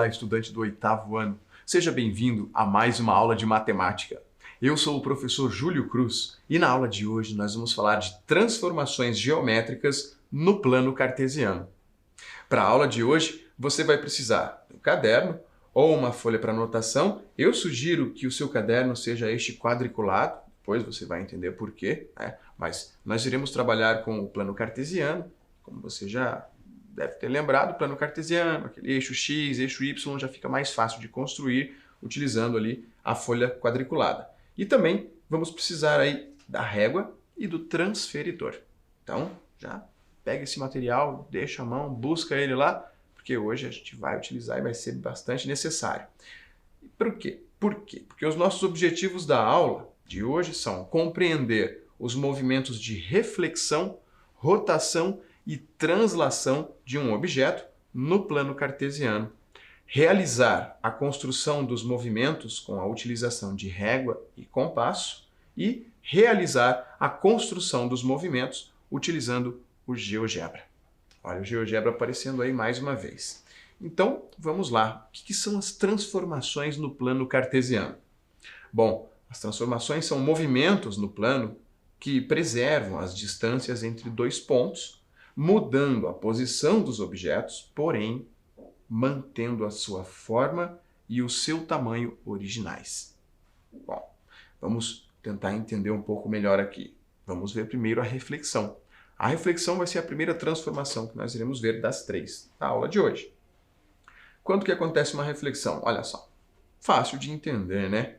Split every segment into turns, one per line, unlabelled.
Olá, estudante do 8º ano. Seja bem-vindo a mais uma aula de matemática. Eu sou o professor Júlio Cruz e na aula de hoje nós vamos falar de transformações geométricas no plano cartesiano. Para a aula de hoje, você vai precisar de um caderno ou uma folha para anotação. Eu sugiro que o seu caderno seja este quadriculado, depois você vai entender por quê, né? Mas nós iremos trabalhar com o plano cartesiano, como você já deve ter lembrado, o plano cartesiano, aquele eixo X, eixo Y, já fica mais fácil de construir utilizando ali a folha quadriculada. E também vamos precisar aí da régua e do transferidor. Então, já pega esse material, deixa a mão, busca ele lá, porque hoje a gente vai utilizar e vai ser bastante necessário. E por quê? Porque os nossos objetivos da aula de hoje são compreender os movimentos de reflexão, rotação e translação de um objeto no plano cartesiano, realizar a construção dos movimentos com a utilização de régua e compasso e realizar a construção dos movimentos utilizando o GeoGebra. Olha o GeoGebra aparecendo aí mais uma vez. Então, vamos lá. O que são as transformações no plano cartesiano? Bom, as transformações são movimentos no plano que preservam as distâncias entre dois pontos, mudando a posição dos objetos, porém mantendo a sua forma e o seu tamanho originais. Bom, vamos tentar entender um pouco melhor aqui. Vamos ver primeiro a reflexão. A reflexão vai ser a primeira transformação que nós iremos ver das três da aula de hoje. Quando que acontece uma reflexão? Olha só, fácil de entender, né?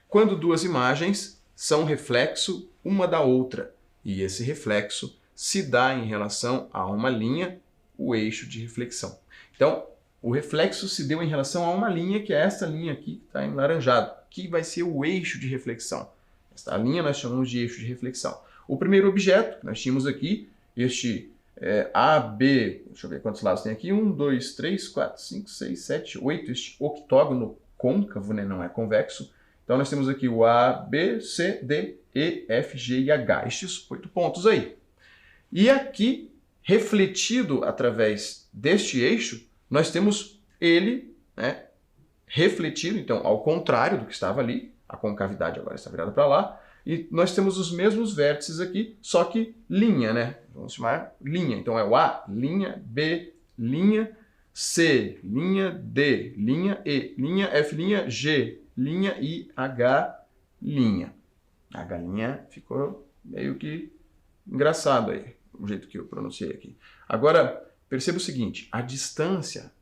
Quando duas imagens são reflexo uma da outra, e esse reflexo se dá em relação a uma linha, o eixo de reflexão. Então, o reflexo se deu em relação a uma linha, que é essa linha aqui, que está em laranjado, que vai ser o eixo de reflexão. Esta linha nós chamamos de eixo de reflexão. O primeiro objeto que nós tínhamos aqui, este AB, deixa eu ver quantos lados tem aqui, 1, 2, 3, 4, 5, 6, 7, 8, este octógono côncavo, né, não é convexo. Então nós temos aqui o A, B, C, D, E, F, G e H, estes 8 pontos aí. E aqui, refletido através deste eixo, nós temos ele, né, refletido, então, ao contrário do que estava ali, a concavidade agora está virada para lá, e nós temos os mesmos vértices aqui, só que linha, né? Vamos chamar linha. Então é o A, linha, B, linha, C, linha, D, linha, E, linha, F, linha, G, linha e H, linha. H, linha ficou meio que engraçado aí, o jeito que eu pronunciei aqui. Agora, perceba o seguinte, a distância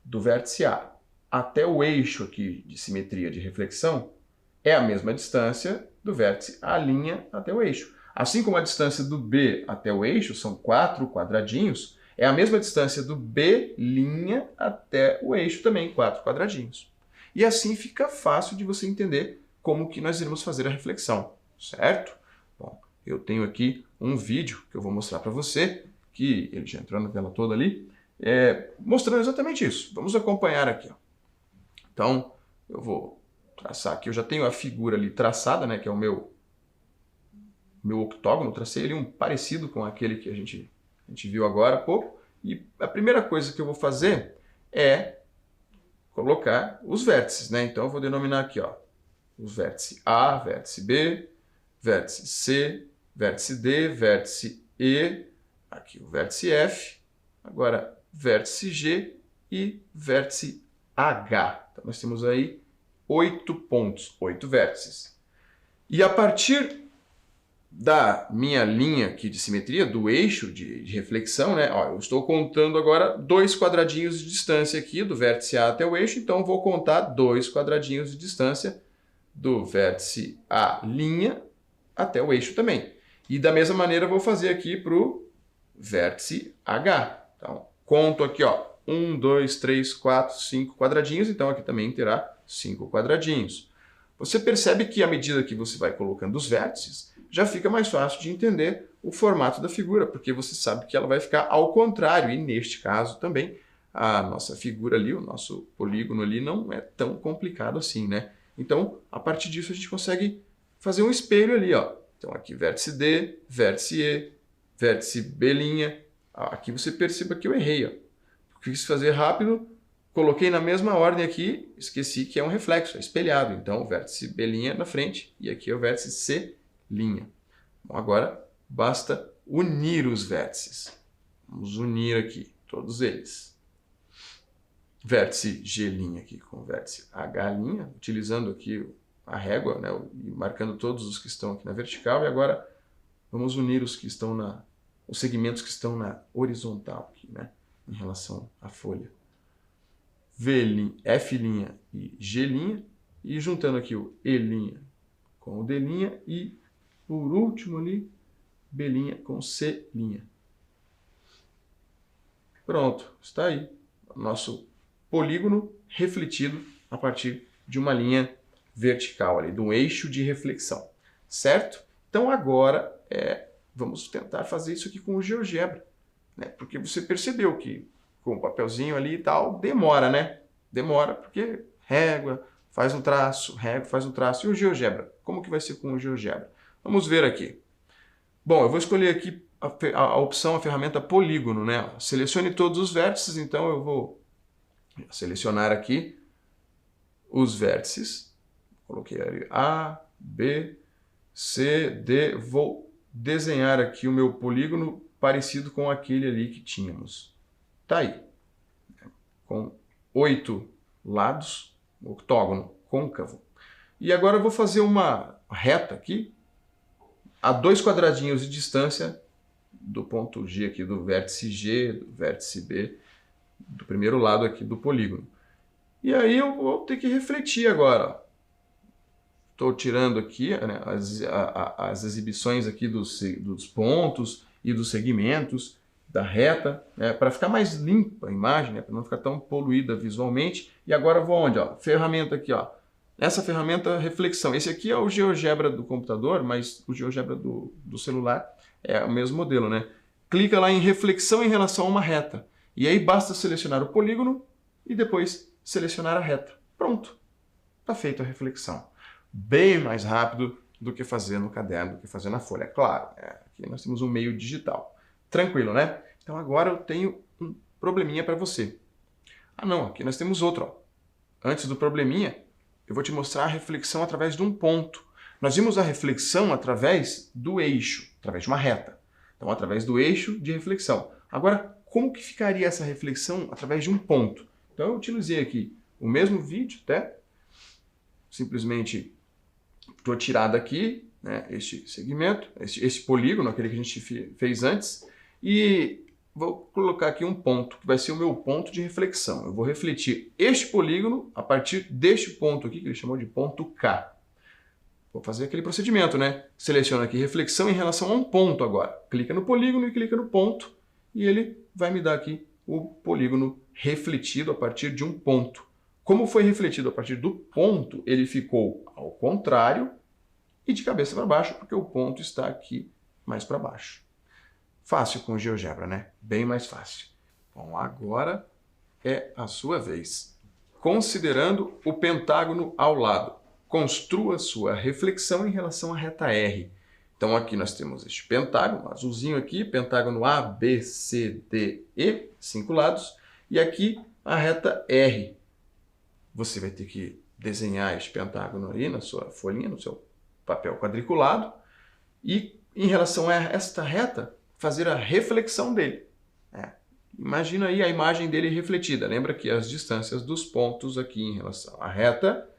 do vértice A até o eixo aqui de simetria de reflexão é a mesma distância do vértice A' até o eixo. Assim como a distância do B até o eixo são 4 quadradinhos, é a mesma distância do B' até o eixo também, 4 quadradinhos. E assim fica fácil de você entender como que nós iremos fazer a reflexão, certo? Bom, eu tenho aqui um vídeo que eu vou mostrar para você, que ele já entrou na tela toda ali, mostrando exatamente isso. Vamos acompanhar aqui, ó. Então, eu vou traçar aqui. Eu já tenho a figura ali traçada, né, que é o meu octógono. Tracei ali um parecido com aquele que a gente viu agora há pouco. E a primeira coisa que eu vou fazer é colocar os vértices, né? Então, eu vou denominar aqui, ó, os vértice A, vértice B, vértice C, vértice D, vértice E, aqui o vértice F, agora vértice G e vértice H. Então, nós temos aí 8 pontos, 8 vértices. E a partir da minha linha aqui de simetria, do eixo de reflexão, né? Ó, eu estou contando agora 2 quadradinhos de distância aqui do vértice A até o eixo, então eu vou contar 2 quadradinhos de distância do vértice A' até o eixo também. E da mesma maneira eu vou fazer aqui para o vértice H. Então, conto aqui, ó, 1, 2, 3, 4, 5 quadradinhos, então aqui também terá 5 quadradinhos. Você percebe que à medida que você vai colocando os vértices, já fica mais fácil de entender o formato da figura, porque você sabe que ela vai ficar ao contrário, e neste caso também, a nossa figura ali, o nosso polígono ali não é tão complicado assim, né? Então, a partir disso a gente consegue fazer um espelho ali, ó. Então aqui vértice D, vértice E, vértice B'. Aqui você perceba que eu errei, ó. Quis fazer rápido, Coloquei na mesma ordem aqui, esqueci que é um reflexo, é espelhado. Então, o vértice B' na frente e aqui é o vértice C'. Bom, agora basta unir os vértices. Vamos unir aqui todos eles. Vértice G' aqui com o vértice H', utilizando aqui a régua, né, e marcando todos os que estão aqui na vertical. E agora vamos unir os que estão os segmentos que estão na horizontal aqui, né, em relação à folha. F' e G', e juntando aqui o E' com o D' e, por último ali, B' com C'. Pronto, está aí o nosso polígono refletido a partir de uma linha vertical ali, de um eixo de reflexão, certo? Então agora vamos tentar fazer isso aqui com o GeoGebra, né? Porque você percebeu que com o papelzinho ali e tal, demora, né? Demora porque régua, faz um traço, régua, faz um traço. E o GeoGebra? Como que vai ser com o GeoGebra? Vamos ver aqui. Bom, eu vou escolher aqui a opção, a ferramenta polígono, né? Selecione todos os vértices, então eu vou selecionar aqui os vértices. Coloquei ali A, B, C, D. Vou desenhar aqui o meu polígono parecido com aquele ali que tínhamos. Tá aí. Com 8 lados, octógono côncavo. E agora eu vou fazer uma reta aqui, a 2 quadradinhos de distância do ponto G aqui, do vértice G, do vértice B, do primeiro lado aqui do polígono. E aí eu vou ter que refletir agora. Estou tirando aqui, né, as exibições aqui dos pontos e dos segmentos da reta, né, para ficar mais limpa a imagem, né, para não ficar tão poluída visualmente. E agora eu vou onde? Ó, ferramenta aqui, ó. Essa ferramenta reflexão. Esse aqui é o GeoGebra do computador, mas o GeoGebra do celular é o mesmo modelo, né? Clica lá em reflexão em relação a uma reta. E aí basta selecionar o polígono e depois selecionar a reta. Pronto. Está feita a reflexão. Bem mais rápido do que fazer no caderno, do que fazer na folha. Claro, aqui nós temos um meio digital. Tranquilo, né? Então agora eu tenho um probleminha para você. Ah não, aqui nós temos outro. Ó. Antes do probleminha, eu vou te mostrar a reflexão através de um ponto. Nós vimos a reflexão através do eixo, através de uma reta. Então, através do eixo de reflexão. Agora, como que ficaria essa reflexão através de um ponto? Então, eu utilizei aqui o mesmo vídeo, até. Simplesmente estou tirado aqui, né, este segmento, esse polígono, aquele que a gente fez antes, e vou colocar aqui um ponto, que vai ser o meu ponto de reflexão. Eu vou refletir este polígono a partir deste ponto aqui, que ele chamou de ponto K. Vou fazer aquele procedimento, né? Seleciona aqui reflexão em relação a um ponto agora. Clica no polígono e clica no ponto, e ele vai me dar aqui o polígono refletido a partir de um ponto. Como foi refletido a partir do ponto, ele ficou ao contrário e de cabeça para baixo, porque o ponto está aqui mais para baixo. Fácil com o GeoGebra, né? Bem mais fácil. Bom, agora é a sua vez. Considerando o pentágono ao lado, construa sua reflexão em relação à reta R. Então aqui nós temos este pentágono, azulzinho aqui, pentágono A, B, C, D, E, 5 lados, e aqui a reta R. Você vai ter que desenhar este pentágono aí na sua folhinha, no seu papel quadriculado, e em relação a esta reta, fazer a reflexão dele. Imagina aí a imagem dele refletida. Lembra que as distâncias dos pontos aqui em relação à reta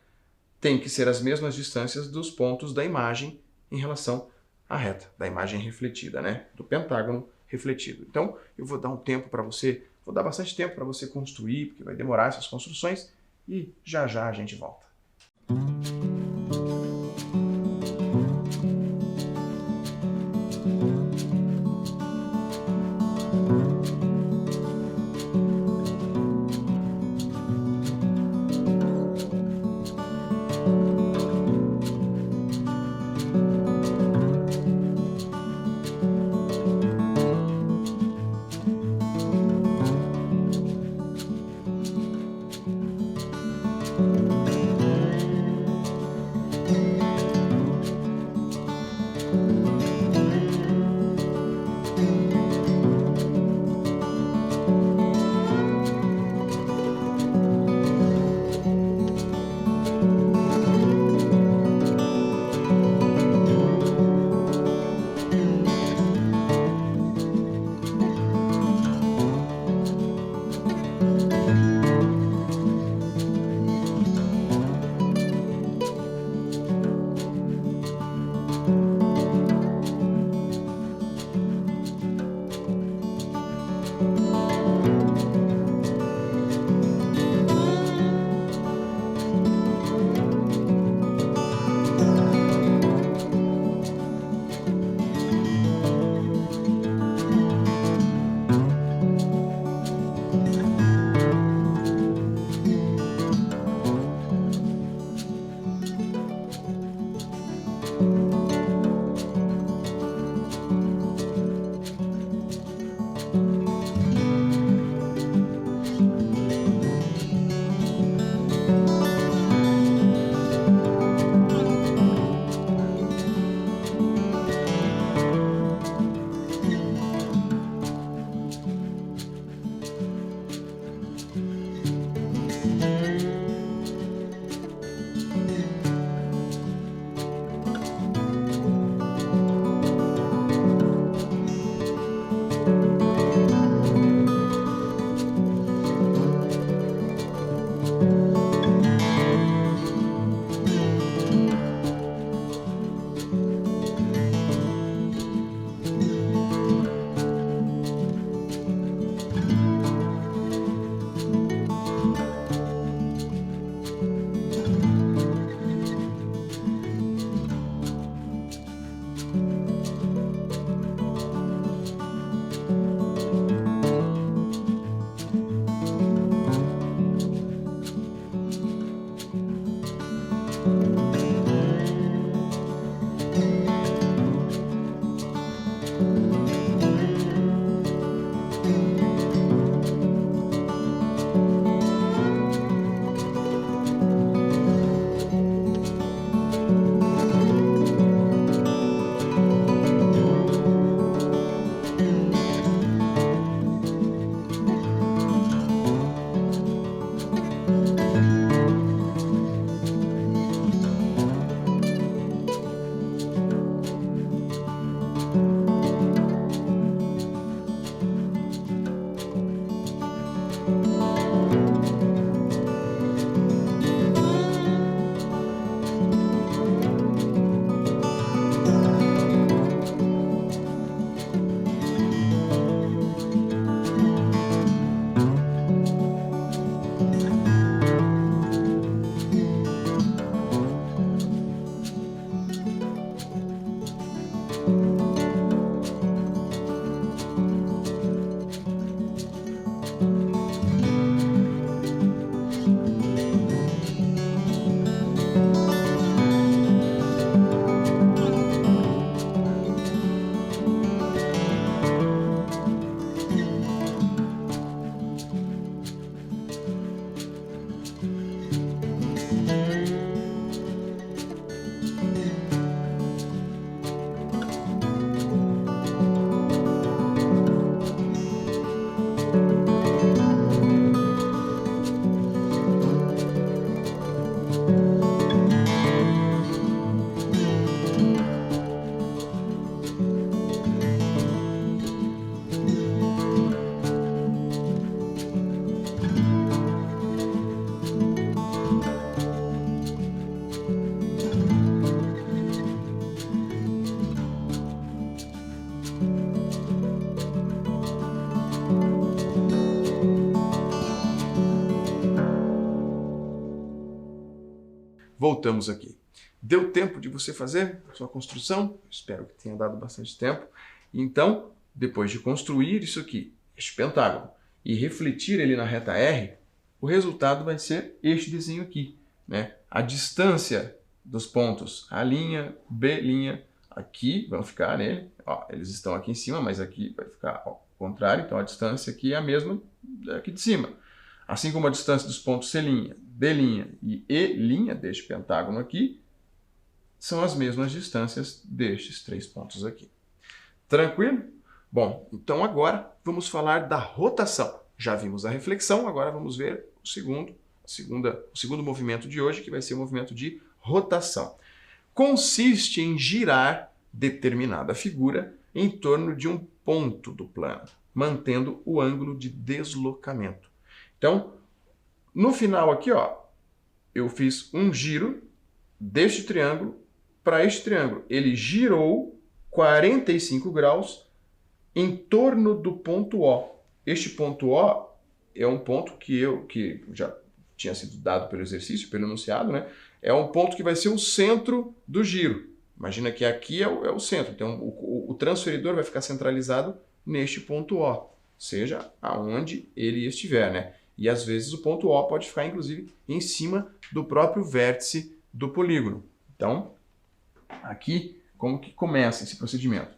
tem que ser as mesmas distâncias dos pontos da imagem em relação à reta, da imagem refletida, né? Do pentágono refletido. Então, eu vou dar um tempo para você, vou dar bastante tempo para você construir, porque vai demorar essas construções, e já já a gente volta. Voltamos aqui. Deu tempo de você fazer a sua construção? Espero que tenha dado bastante tempo. Então, depois de construir isso aqui, este pentágono, e refletir ele na reta R, o resultado vai ser este desenho aqui, né? A distância dos pontos A', B', aqui vão ficar nele. Ó, eles estão aqui em cima, mas aqui vai ficar ao contrário. Então, a distância aqui é a mesma aqui de cima. Assim como a distância dos pontos C', D' e E' deste pentágono aqui são as mesmas distâncias destes três pontos aqui. Tranquilo? Bom, então agora vamos falar da rotação. Já vimos a reflexão, agora vamos ver o segundo movimento de hoje, que vai ser o movimento de rotação. Consiste em girar determinada figura em torno de um ponto do plano, mantendo o ângulo de deslocamento. Então, no final aqui, ó, eu fiz um giro deste triângulo para este triângulo. Ele girou 45 graus em torno do ponto O. Este ponto O é um ponto que já tinha sido dado pelo exercício, pelo enunciado, né? É um ponto que vai ser o centro do giro. Imagina que aqui é o centro. Então, o transferidor vai ficar centralizado neste ponto O, seja aonde ele estiver, né? E às vezes o ponto O pode ficar, inclusive, em cima do próprio vértice do polígono. Então, aqui, como que começa esse procedimento?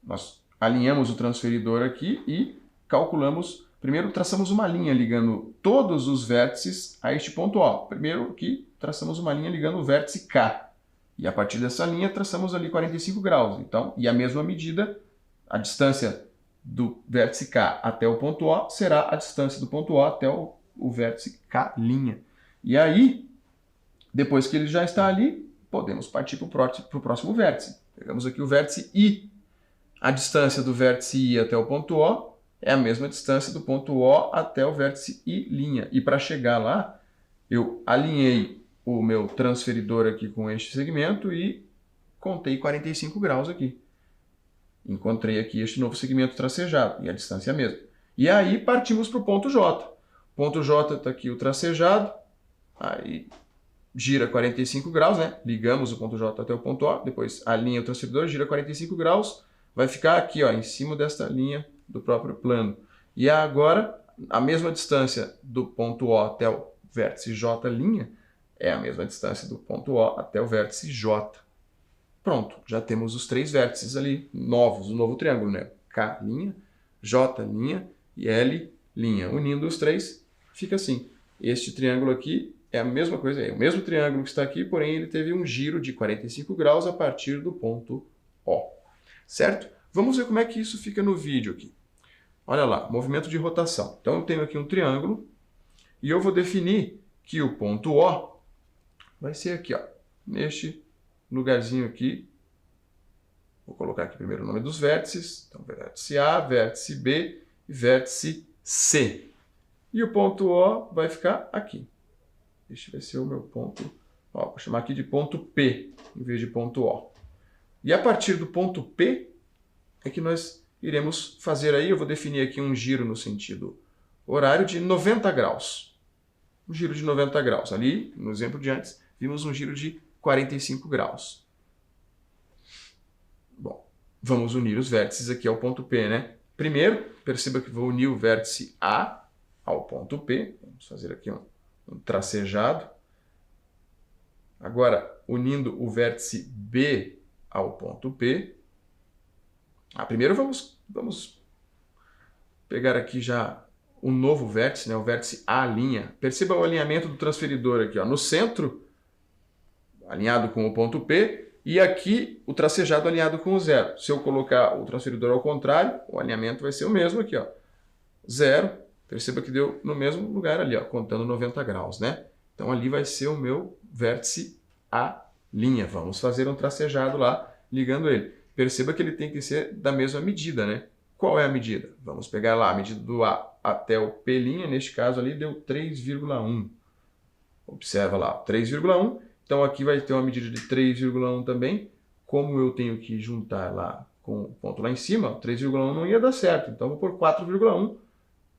Nós alinhamos o transferidor aqui e calculamos Primeiro traçamos uma linha ligando todos os vértices a este ponto O. Primeiro aqui traçamos uma linha ligando o vértice K. E a partir dessa linha traçamos ali 45 graus. Então, e a mesma medida, a distância do vértice K até o ponto O será a distância do ponto O até o vértice K'. E aí, depois que ele já está ali, podemos partir para o próximo vértice. Pegamos aqui o vértice I. A distância do vértice I até o ponto O é a mesma distância do ponto O até o vértice I'. E para chegar lá, eu alinhei o meu transferidor aqui com este segmento e contei 45 graus aqui. Encontrei aqui este novo segmento tracejado, e a distância é a mesma. E aí partimos para o ponto J. O ponto J está aqui o tracejado, aí gira 45 graus, né? Ligamos o ponto J até o ponto O, depois alinha o transferidor, gira 45 graus, vai ficar aqui, ó, em cima desta linha do próprio plano. E agora, a mesma distância do ponto O até o vértice J' é a mesma distância do ponto O até o vértice J. Pronto, já temos os três vértices ali novos, o novo triângulo, né? K', J' e L'. Unindo os três, fica assim. Este triângulo aqui é a mesma coisa, é o mesmo triângulo que está aqui, porém ele teve um giro de 45 graus a partir do ponto O. Certo? Vamos ver como é que isso fica no vídeo aqui. Olha lá, movimento de rotação. Então eu tenho aqui um triângulo e eu vou definir que o ponto O vai ser aqui, ó, neste lugarzinho aqui. Vou colocar aqui primeiro o nome dos vértices. Então, vértice A, vértice B e vértice C. E o ponto O vai ficar aqui. Este vai ser o meu ponto. Ó, vou chamar aqui de ponto P, em vez de ponto O. E a partir do ponto P é que nós iremos fazer aí, eu vou definir aqui um giro no sentido horário de 90 graus. Um giro de 90 graus. Ali, no exemplo de antes, vimos um giro de 45 graus. Bom, vamos unir os vértices aqui ao ponto P, né? Primeiro, perceba que vou unir o vértice A ao ponto P. Vamos fazer aqui um tracejado. Agora, unindo o vértice B ao ponto P. Primeiro vamos pegar aqui já um novo vértice, né? O vértice A'. Perceba o alinhamento do transferidor aqui, ó, no centro, alinhado com o ponto P, e aqui o tracejado alinhado com o zero. Se eu colocar o transferidor ao contrário, o alinhamento vai ser o mesmo aqui, ó. Zero, perceba que deu no mesmo lugar ali, ó, contando 90 graus, né? Então ali vai ser o meu vértice A'. Vamos fazer um tracejado lá, ligando ele. Perceba que ele tem que ser da mesma medida, né? Qual é a medida? Vamos pegar lá a medida do A até o P', neste caso ali deu 3,1. Observa lá, 3,1. Então aqui vai ter uma medida de 3,1 também. Como eu tenho que juntar lá com o ponto lá em cima, 3,1 não ia dar certo. Então vou por 4,1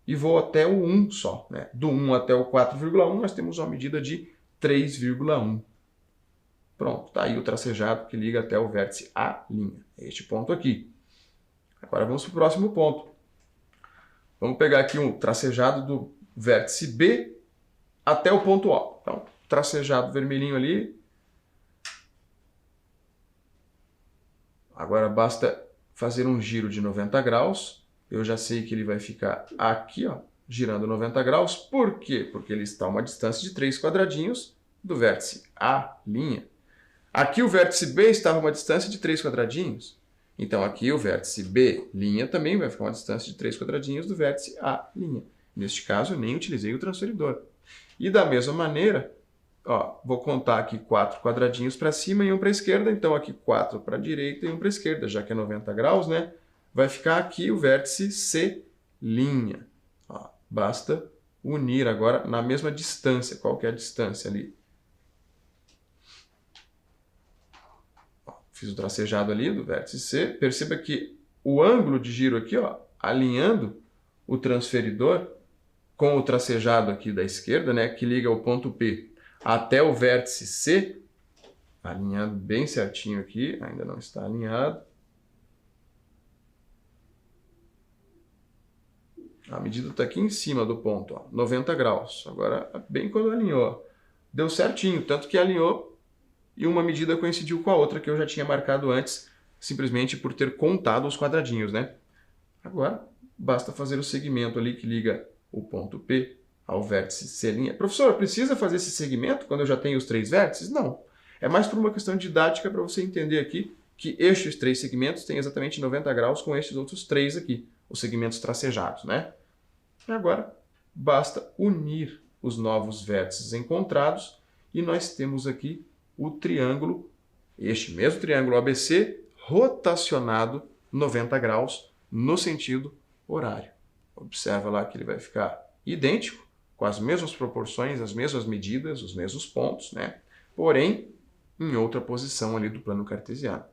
e vou até o 1 só, né? Do 1 até o 4,1 nós temos uma medida de 3,1. Pronto, tá aí o tracejado que liga até o vértice A'. Este ponto aqui. Agora vamos para o próximo ponto. Vamos pegar aqui um tracejado do vértice B até o ponto O. Então, tracejado vermelhinho ali. Agora basta fazer um giro de 90 graus. Eu já sei que ele vai ficar aqui, ó, girando 90 graus. Por quê? Porque ele está a uma distância de 3 quadradinhos do vértice A'. Aqui o vértice B estava a uma distância de 3 quadradinhos. Então aqui o vértice B' também vai ficar a uma distância de 3 quadradinhos do vértice A'. Neste caso eu nem utilizei o transferidor. E da mesma maneira, ó, vou contar aqui 4 quadradinhos para cima e um para a esquerda. Então aqui 4 para a direita e um para a esquerda, já que é 90 graus, né? Vai ficar aqui o vértice C'. Ó, basta unir agora na mesma distância. Qual que é a distância ali? Fiz o tracejado ali do vértice C. Perceba que o ângulo de giro aqui, ó, alinhando o transferidor com o tracejado aqui da esquerda, né, que liga o ponto P até o vértice C, alinhado bem certinho aqui, ainda não está alinhado. A medida está aqui em cima do ponto, ó, 90 graus. Agora, bem quando alinhou, deu certinho, tanto que alinhou e uma medida coincidiu com a outra que eu já tinha marcado antes, simplesmente por ter contado os quadradinhos, né? Agora, basta fazer o segmento ali que liga o ponto P ao vértice C'. Professor, precisa fazer esse segmento quando eu já tenho os 3 vértices? Não. É mais por uma questão didática para você entender aqui que estes 3 segmentos têm exatamente 90 graus com estes outros 3 aqui, os segmentos tracejados, né? E agora, basta unir os novos vértices encontrados e nós temos aqui o triângulo, este mesmo triângulo ABC, rotacionado 90 graus no sentido horário. Observa lá que ele vai ficar idêntico, com as mesmas proporções, as mesmas medidas, os mesmos pontos, né? Porém, em outra posição ali do plano cartesiano.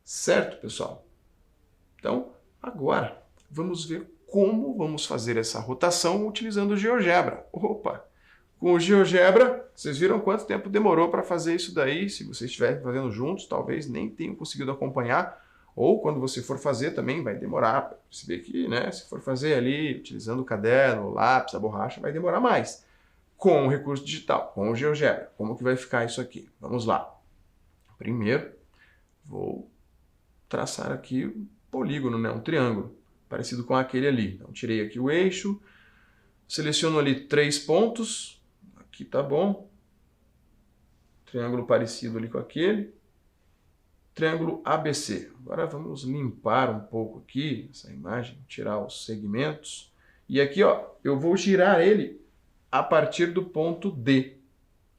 Certo, pessoal? Então, agora, vamos ver como vamos fazer essa rotação utilizando o GeoGebra. Opa! Com o GeoGebra, vocês viram quanto tempo demorou para fazer isso daí? Se vocês estiverem fazendo juntos, talvez nem tenham conseguido acompanhar. Ou quando você for fazer também vai demorar. Para perceber que, né, se for fazer ali utilizando o caderno, o lápis, a borracha, vai demorar mais. Com o recurso digital, com o GeoGebra, como que vai ficar isso aqui? Vamos lá. Primeiro, vou traçar aqui um polígono, né, um triângulo, parecido com aquele ali. Então, tirei aqui o eixo, seleciono ali 3 pontos, aqui tá bom. Triângulo parecido ali com aquele. Triângulo ABC. Agora vamos limpar um pouco aqui essa imagem, tirar os segmentos. E aqui, ó, eu vou girar ele a partir do ponto D.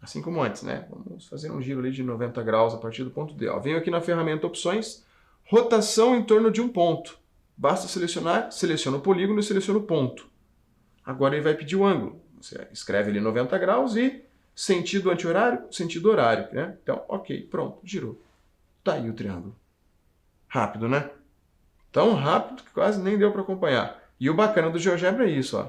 Assim como antes, né? Vamos fazer um giro ali de 90 graus a partir do ponto D. Ó, venho aqui na ferramenta Opções, rotação em torno de um ponto. Basta selecionar, seleciono o polígono e seleciono o ponto. Agora ele vai pedir o ângulo. Você escreve ali 90 graus e sentido anti-horário, sentido horário, né? Então, ok, pronto, girou. Tá aí o triângulo. Rápido, né? Tão rápido que quase nem deu para acompanhar. E o bacana do GeoGebra é isso, ó.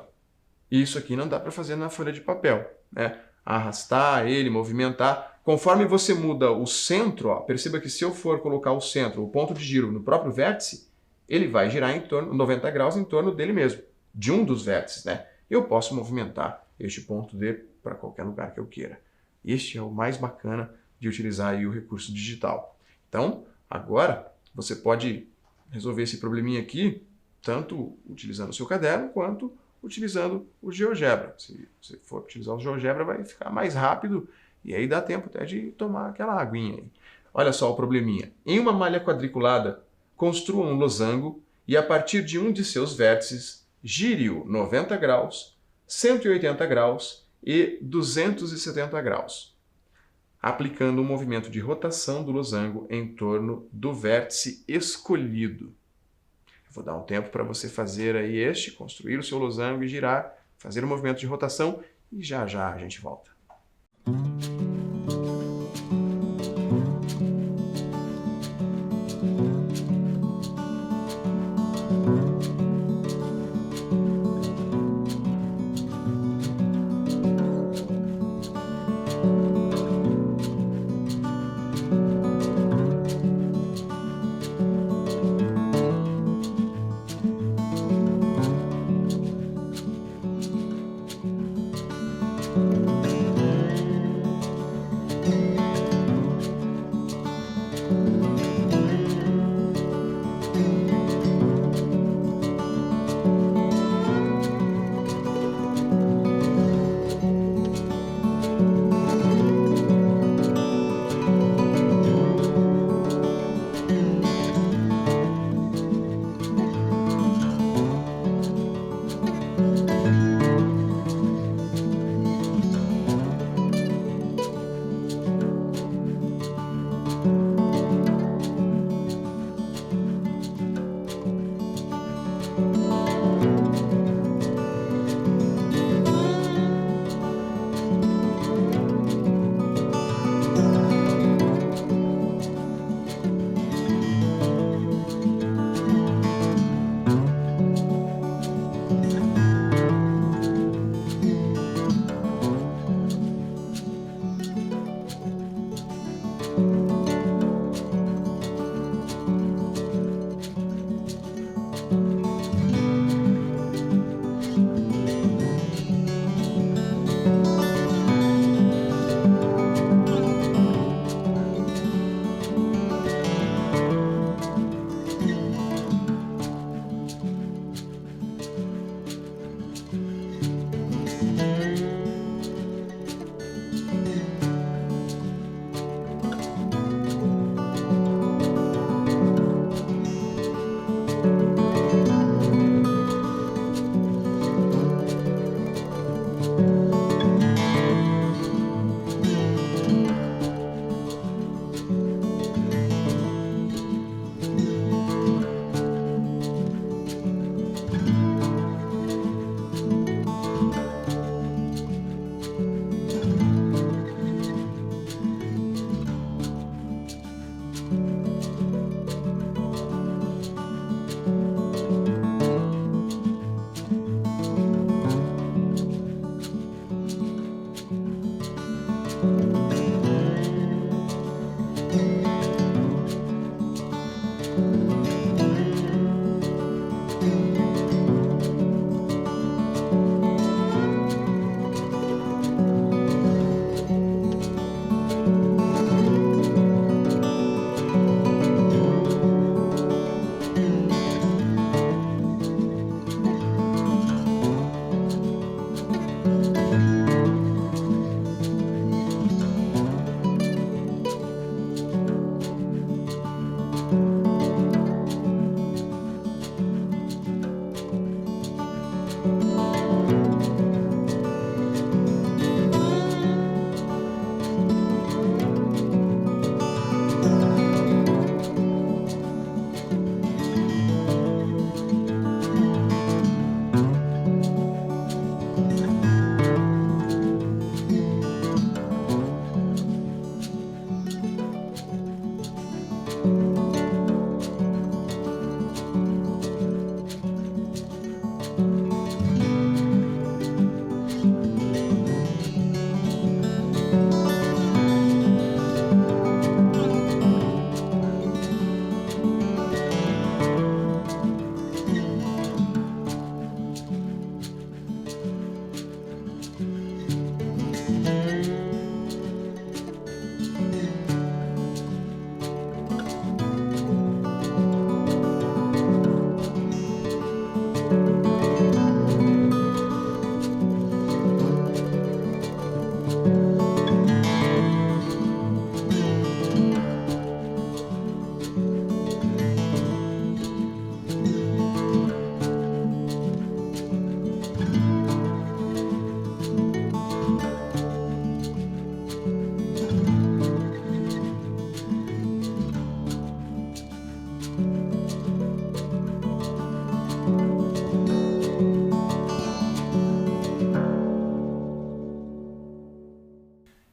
Isso aqui não dá para fazer na folha de papel, né? Arrastar ele, movimentar. Conforme você muda o centro, ó, perceba que se eu for colocar o centro, o ponto de giro no próprio vértice, ele vai girar em torno 90 graus em torno dele mesmo, de um dos vértices, né? Eu posso movimentar este ponto D para qualquer lugar que eu queira. Este é o mais bacana de utilizar aí o recurso digital. Então, agora você pode resolver esse probleminha aqui, tanto utilizando o seu caderno, quanto utilizando o GeoGebra. Se você for utilizar o GeoGebra, vai ficar mais rápido e aí dá tempo até de tomar aquela aguinha aí. Olha só o probleminha. Em uma malha quadriculada, construa um losango e a partir de um de seus vértices, gire-o 90 graus, 180 graus e 270 graus, aplicando um movimento de rotação do losango em torno do vértice escolhido. Eu vou dar um tempo para você fazer aí construir o seu losango e girar, fazer um movimento de rotação e já já a gente volta.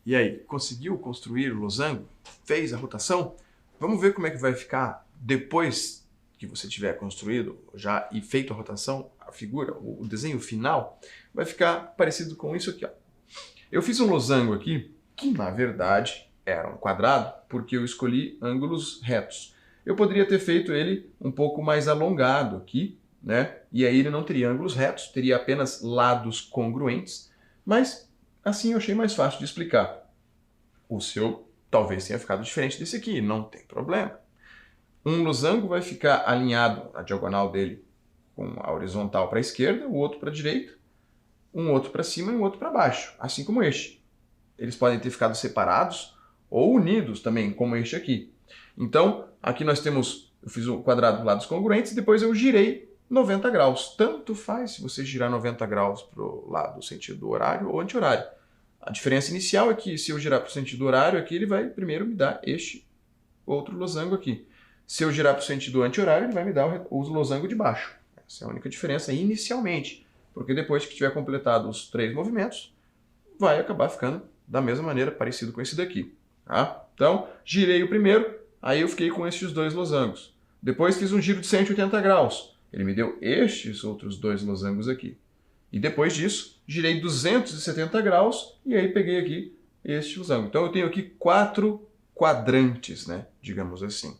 E aí, conseguiu construir o losango? Fez a rotação? Vamos ver como é que vai ficar depois que você tiver construído já e feito a rotação, a figura, o desenho final, vai ficar parecido com isso aqui, ó. Eu fiz um losango aqui, que na verdade era um quadrado, porque eu escolhi ângulos retos. Eu poderia ter feito ele um pouco mais alongado aqui, né? E aí ele não teria ângulos retos, teria apenas lados congruentes, mas assim eu achei mais fácil de explicar. O seu talvez tenha ficado diferente desse aqui, não tem problema. Um losango vai ficar alinhado, a diagonal dele, com a horizontal para a esquerda, o outro para a direita, um outro para cima e um outro para baixo, assim como este. Eles podem ter ficado separados ou unidos também, como este aqui. Então, aqui nós temos, eu fiz o quadrado lados congruentes, depois eu girei 90 graus. Tanto faz se você girar 90 graus para o lado sentido horário ou anti-horário. A diferença inicial é que se eu girar para o sentido horário aqui, ele vai primeiro me dar este outro losango aqui. Se eu girar para o sentido anti-horário, ele vai me dar o losango de baixo. Essa é a única diferença inicialmente, porque depois que tiver completado os 3 movimentos, vai acabar ficando da mesma maneira, parecido com esse daqui. Tá? Então, girei o primeiro, aí eu fiquei com estes 2 losangos. Depois fiz um giro de 180 graus. Ele me deu estes outros 2 losangos aqui. E depois disso, girei 270 graus e aí peguei aqui este losango. Então eu tenho aqui 4 quadrantes, né? Digamos assim.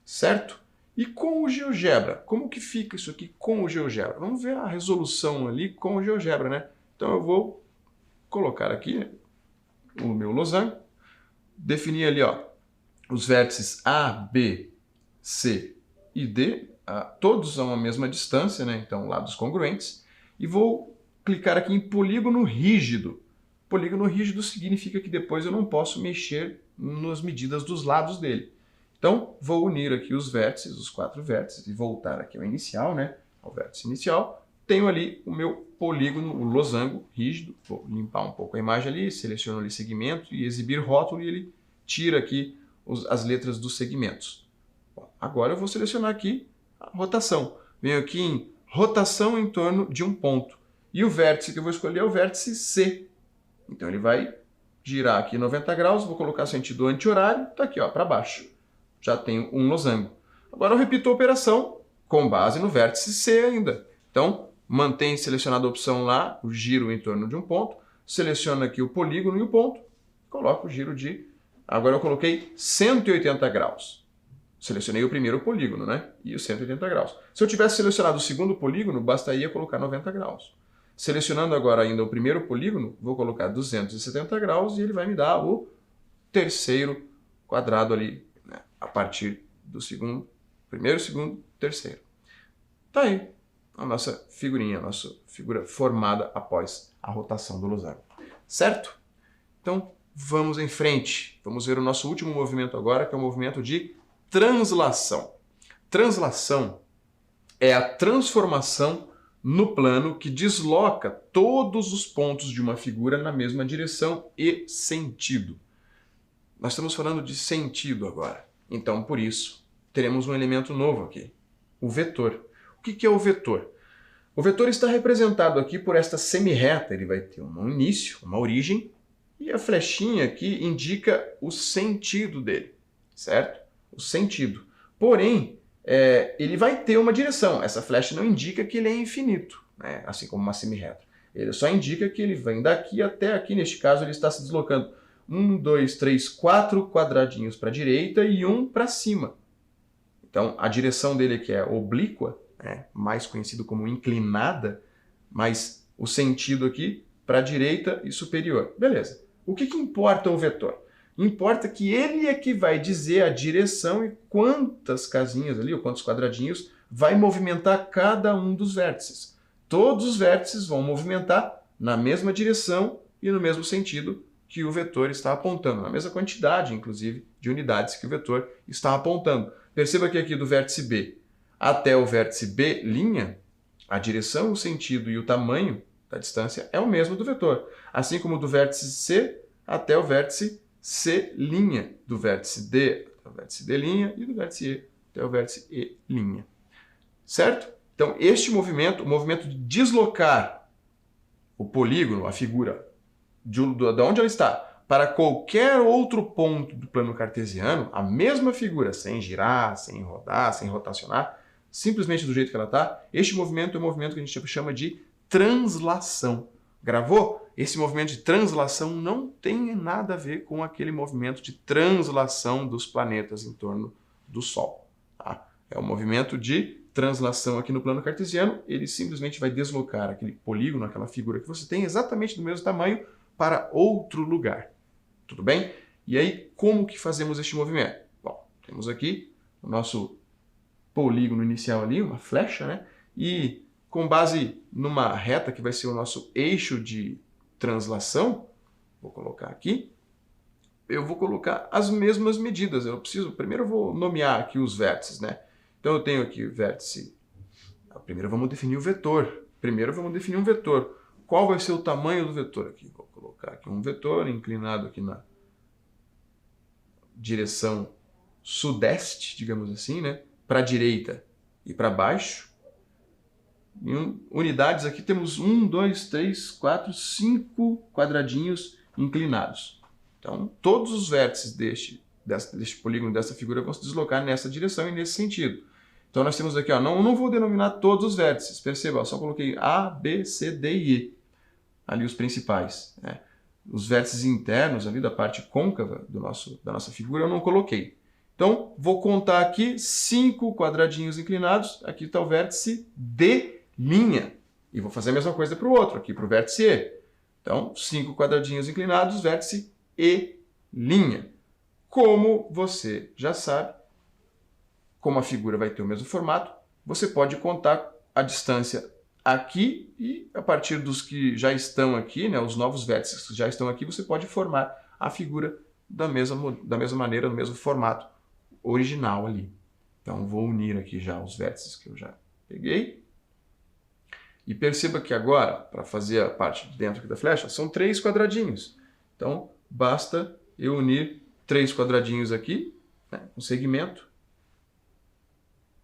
Certo? E com o GeoGebra? Como que fica isso aqui com o GeoGebra? Vamos ver a resolução ali com o GeoGebra, né? Então eu vou colocar aqui o meu losango, definir ali, ó, os vértices A, B, C e D, todos a mesma distância, né? Então lados congruentes. E vou clicar aqui em polígono rígido. Polígono rígido significa que depois eu não posso mexer nas medidas dos lados dele. Então, vou unir aqui os vértices, os 4 vértices, e voltar aqui ao inicial, né? Ao vértice inicial. Tenho ali o meu polígono, o losango rígido. Vou limpar um pouco a imagem ali, seleciono ali segmento e exibir rótulo e ele tira aqui as letras dos segmentos. Bom, agora eu vou selecionar aqui a rotação. Venho aqui em rotação em torno de um ponto. E o vértice que eu vou escolher é o vértice C. Então ele vai girar aqui 90 graus, vou colocar sentido anti-horário, está aqui para baixo. Já tenho um losango. Agora eu repito a operação com base no vértice C ainda. Então, mantém selecionada a opção lá, o giro em torno de um ponto, seleciono aqui o polígono e o ponto, coloco o giro de... Agora eu coloquei 180 graus. Selecionei o primeiro polígono, né? E os 180 graus. Se eu tivesse selecionado o segundo polígono, bastaria colocar 90 graus. Selecionando agora ainda o primeiro polígono, vou colocar 270 graus e ele vai me dar o terceiro quadrado ali, né? A partir do segundo, primeiro, segundo, terceiro. Tá aí a nossa figurinha, a nossa figura formada após a rotação do losango. Certo? Então, vamos em frente. Vamos ver o nosso último movimento agora, que é o movimento de translação. Translação é a transformação no plano que desloca todos os pontos de uma figura na mesma direção e sentido. Nós estamos falando de sentido agora. Então, por isso, teremos um elemento novo aqui, o vetor. O que é o vetor? O vetor está representado aqui por esta semirreta. Ele vai ter um início, uma origem, e a flechinha aqui indica o sentido dele, certo? O sentido. Porém, ele vai ter uma direção. Essa flecha não indica que ele é infinito, né? Assim como uma semirreta. Ele só indica que ele vem daqui até aqui. Neste caso, ele está se deslocando 1, 2, 3, 4 quadradinhos para a direita e 1 para cima. Então, a direção dele aqui é oblíqua, né? Mais conhecido como inclinada, mas o sentido aqui para a direita e superior. Beleza. O que importa o vetor? Importa que ele é que vai dizer a direção e quantas casinhas ali, ou quantos quadradinhos, vai movimentar cada um dos vértices. Todos os vértices vão movimentar na mesma direção e no mesmo sentido que o vetor está apontando, na mesma quantidade, inclusive, de unidades que o vetor está apontando. Perceba que aqui do vértice B até o vértice B', a direção, o sentido e o tamanho da distância é o mesmo do vetor. Assim como do vértice C até o vértice C', do vértice D até o vértice D' e do vértice E até o vértice E'. Certo? Então, este movimento, o movimento de deslocar o polígono, a figura, de onde ela está, para qualquer outro ponto do plano cartesiano, a mesma figura, sem girar, sem rodar, sem rotacionar, simplesmente do jeito que ela está, este movimento é um movimento que a gente chama de translação. Gravou? Esse movimento de translação não tem nada a ver com aquele movimento de translação dos planetas em torno do Sol. Tá? É um movimento de translação aqui no plano cartesiano, ele simplesmente vai deslocar aquele polígono, aquela figura que você tem exatamente do mesmo tamanho para outro lugar. Tudo bem? E aí, como que fazemos este movimento? Bom, temos aqui o nosso polígono inicial ali, uma flecha, né? E com base numa reta que vai ser o nosso eixo de translação, vou colocar aqui, eu vou colocar as mesmas medidas. Primeiro eu vou nomear aqui os vértices, né? Então eu tenho aqui o vértice. Primeiro vamos definir o vetor. Qual vai ser o tamanho do vetor aqui? Vou colocar aqui um vetor inclinado aqui na direção sudeste, digamos assim, né? Para a direita e para baixo. Em unidades aqui temos 1, 2, 3, 4, 5 quadradinhos inclinados. Então, todos os vértices deste polígono, dessa figura, vão se deslocar nessa direção e nesse sentido. Então, nós temos aqui, ó, não vou denominar todos os vértices, perceba, só coloquei A, B, C, D e E, ali os principais, né? Os vértices internos, ali da parte côncava da nossa figura, eu não coloquei. Então, vou contar aqui 5 quadradinhos inclinados, aqui está o vértice D', e vou fazer a mesma coisa para o outro, aqui para o vértice E. Então, 5 quadradinhos inclinados, vértice E'. Como você já sabe, como a figura vai ter o mesmo formato, você pode contar a distância aqui e a partir dos que já estão aqui, né, os novos vértices que já estão aqui, você pode formar a figura da mesma maneira, no mesmo formato original ali. Então, vou unir aqui já os vértices que eu já peguei. E perceba que agora, para fazer a parte de dentro aqui da flecha, são 3 quadradinhos. Então, basta eu unir 3 quadradinhos aqui, né, um segmento,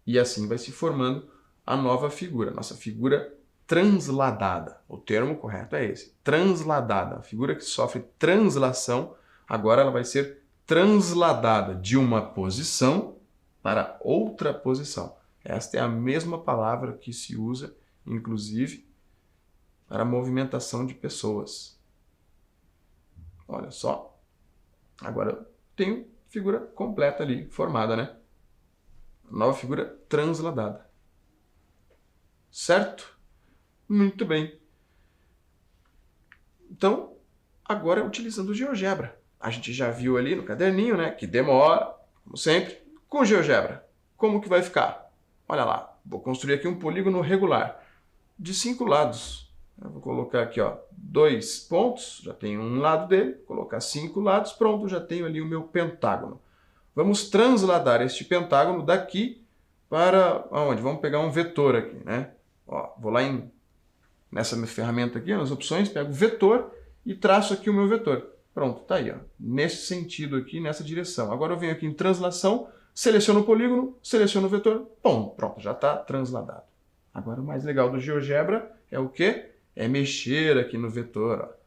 e assim vai se formando a nova figura, nossa figura transladada. O termo correto é esse, transladada. A figura que sofre translação, agora ela vai ser transladada de uma posição para outra posição. Esta é a mesma palavra que se usa, inclusive, para movimentação de pessoas. Olha só, Agora eu tenho figura completa ali, formada, né? Nova figura transladada. Certo? Muito bem. Então, agora utilizando o GeoGebra. A gente já viu ali no caderninho, né? Que demora, como sempre. Com o GeoGebra, como que vai ficar? Olha lá, vou construir aqui um polígono regular de 5 lados. Eu vou colocar aqui, ó, 2 pontos, já tenho um lado dele, vou colocar 5 lados, pronto, já tenho ali o meu pentágono. Vamos transladar este pentágono daqui para onde? Vamos pegar um vetor aqui, né? Ó, vou lá nessa minha ferramenta aqui, nas opções, pego o vetor e traço aqui o meu vetor. Pronto, tá aí, ó, nesse sentido aqui, nessa direção. Agora eu venho aqui em translação, seleciono o polígono, seleciono o vetor, pum, pronto, já está transladado. Agora o mais legal do GeoGebra é o quê? É mexer aqui no vetor. Ó.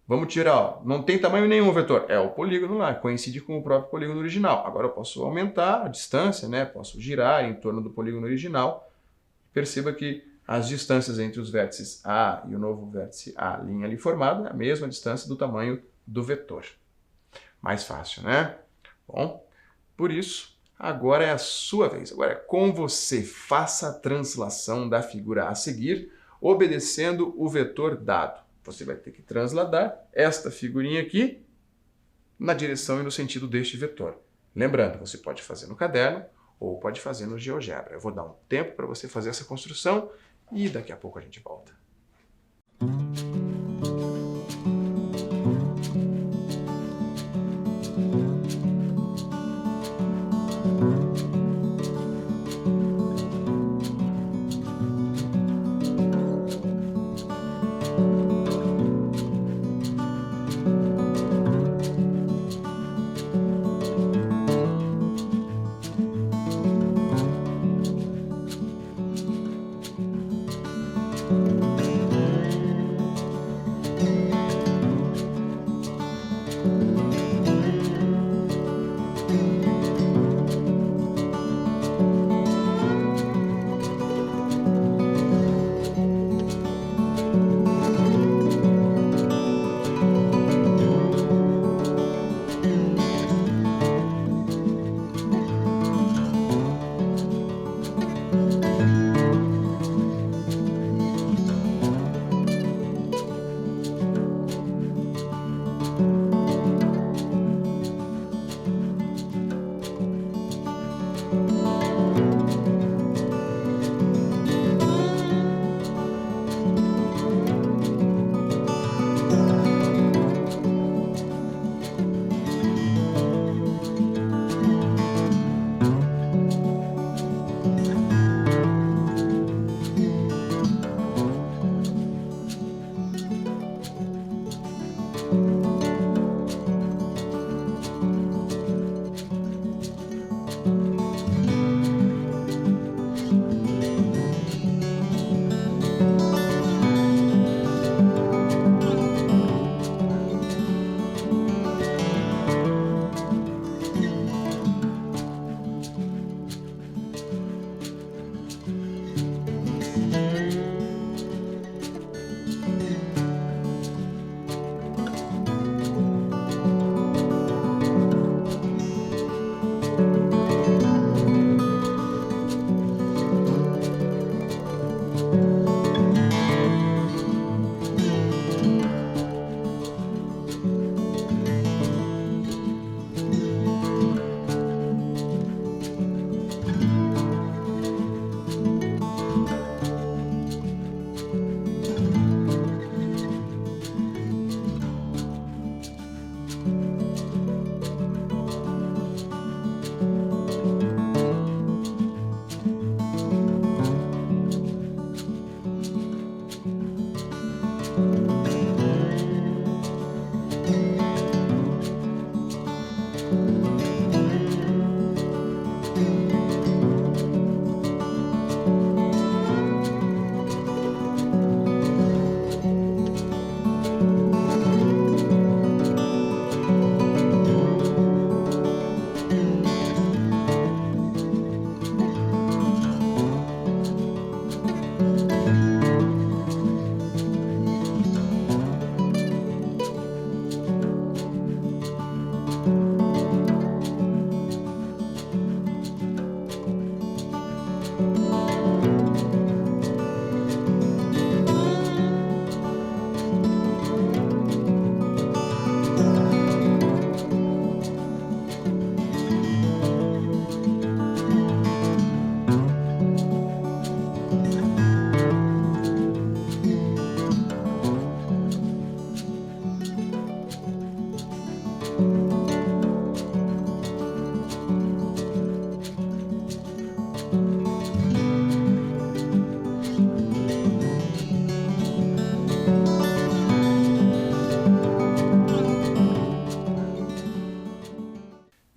Vamos tirar, ó, não tem tamanho nenhum o vetor, é o polígono lá, coincide com o próprio polígono original. Agora eu posso aumentar a distância, né? Posso girar em torno do polígono original. Perceba que as distâncias entre os vértices A e o novo vértice A, linha ali formada, é a mesma distância do tamanho do vetor. Mais fácil, né? Bom, por isso, agora é a sua vez. Agora é com você. Faça a translação da figura a seguir, obedecendo o vetor dado. Você vai ter que transladar esta figurinha aqui na direção e no sentido deste vetor. Lembrando, você pode fazer no caderno ou pode fazer no GeoGebra. Eu vou dar um tempo para você fazer essa construção e daqui a pouco a gente volta.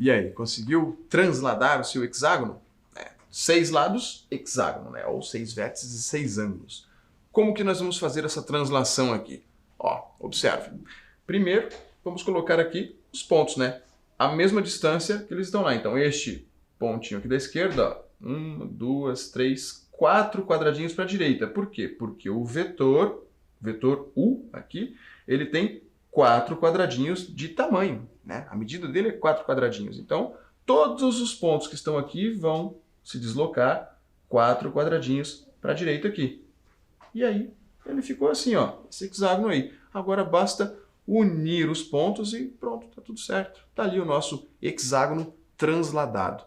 E aí, conseguiu transladar o seu hexágono? 6 lados, hexágono, né? Ou 6 vértices e 6 ângulos. Como que nós vamos fazer essa translação aqui? Ó, observe. Primeiro, vamos colocar aqui os pontos, né? A mesma distância que eles estão lá. Então, este pontinho aqui da esquerda, ó, 1, 2, 3, 4 quadradinhos para a direita. Por quê? Porque o vetor U aqui, ele tem 4 quadradinhos de tamanho, né? A medida dele é 4 quadradinhos. Então, todos os pontos que estão aqui vão se deslocar 4 quadradinhos para a direita aqui. E aí, ele ficou assim, ó, esse hexágono aí. Agora basta unir os pontos e pronto, tá tudo certo. Tá ali o nosso hexágono transladado.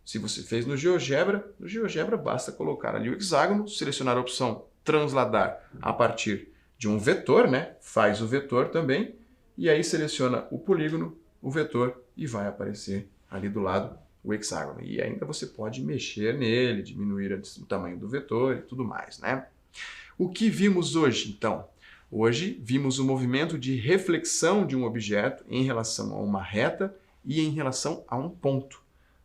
Se você fez no GeoGebra basta colocar ali o hexágono, selecionar a opção transladar a partir de um vetor, né? Faz o vetor também, e aí seleciona o polígono, o vetor, e vai aparecer ali do lado o hexágono. E ainda você pode mexer nele, diminuir o tamanho do vetor e tudo mais, né? O que vimos hoje, então? Hoje vimos o movimento de reflexão de um objeto em relação a uma reta e em relação a um ponto.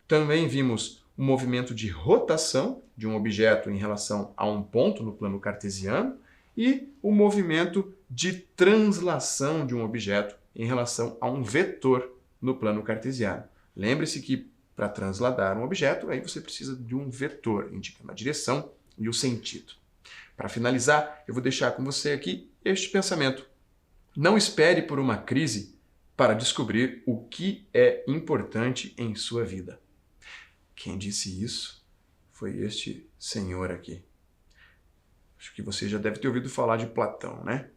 Também vimos o movimento de rotação de um objeto em relação a um ponto no plano cartesiano e o movimento de translação de um objeto em relação a um vetor no plano cartesiano. Lembre-se que para transladar um objeto, aí você precisa de um vetor, indicando a direção e o sentido. Para finalizar, eu vou deixar com você aqui este pensamento. Não espere por uma crise para descobrir o que é importante em sua vida. Quem disse isso foi este senhor aqui. Acho que você já deve ter ouvido falar de Platão, né?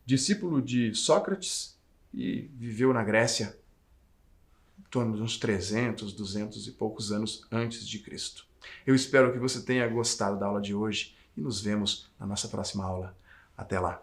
Discípulo de Sócrates e viveu na Grécia em torno de uns 300, 200 e poucos anos antes de Cristo. Eu espero que você tenha gostado da aula de hoje e nos vemos na nossa próxima aula. Até lá!